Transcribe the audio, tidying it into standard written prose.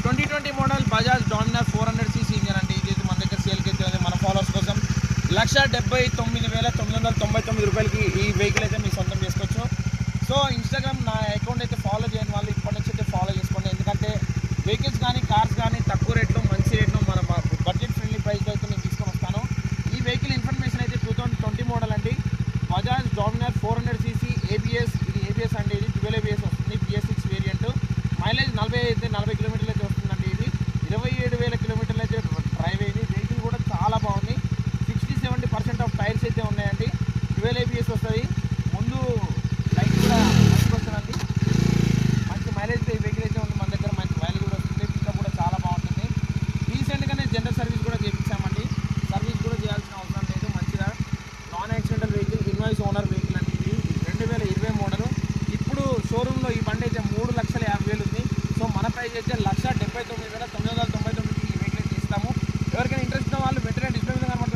2020 model Bajaj Dominar 400cc engine అండి. ఇది మన దగ్గర సేల్కి అయితే ఉంది. మన ఫాలోవర్స్ కోసం 1,79,999 రూపాయలకి ఈ వెహికల్ అయితే మీరు సొంతం చేసుకోవచ్చు. సో ఇన్స్టాగ్రామ్ నా అకౌంట్ అయితే ఫాలో చేయని వాళ్ళు ఇప్పటి నుంచి అయితే ఫాలో చేసుకోండి. ఎందుకంటే వెహికల్స్ కానీ కార్స్ కానీ తక్కువ రేట్లో మంచి రేట్లో మన బడ్జెట్ ఫ్రెండ్లీ ప్రైస్లో అయితే నేను తీసుకొని వస్తాను. ఈ వెహికల్ ఇన్ఫర్మేషన్ అయితే 2020 మోడల్ అండి. Bajaj Dominar 400cc ABS. ఇది ఏబిఎస్ అండి. ఇది 12 ABS వస్తుంది. BS6 variant. మైలేజ్ 40 కిలోమీటర్లు అయితే వస్తుందండి. ఇది 27,000 కిలోమీటర్లు అయితే డ్రైవ్ అయింది. వెహికల్ కూడా చాలా బాగుంది. 60-70% ఆఫ్ టైర్స్ అయితే ఉన్నాయండి. 12 ABS వస్తుంది. ముందు లైట్ కూడా మంచిగా వస్తుందండి. మంచి మైలేజ్ ఈ వెహికల్ అయితే ఉంది మన దగ్గర. మంచి మైలేజ్ కూడా వస్తుంది. పికప్ కూడా చాలా బాగుంటుంది. రీసెంట్గానే జనరల్ సర్వీస్ కూడా చేయించామండి. సర్వీస్ కూడా చేయాల్సిన అవసరం లేదు. మంచిగా non accidental vehicle, invoice owner vehicle అండి. ఇది 2020 మోడల్. ఇప్పుడు షోరూంలో ఈ బండి అయితే 3,50,000 ఉంది. సో మన ప్రైస్ అయితే 1,79,999 ఈ వెహికల్ అయితే ఇస్తాము. ఎవరికైనా ఇంట్రెస్ట్ ఉన్న వాళ్ళు వెంటనే డిస్ప్లే మీద కనబడుతుంది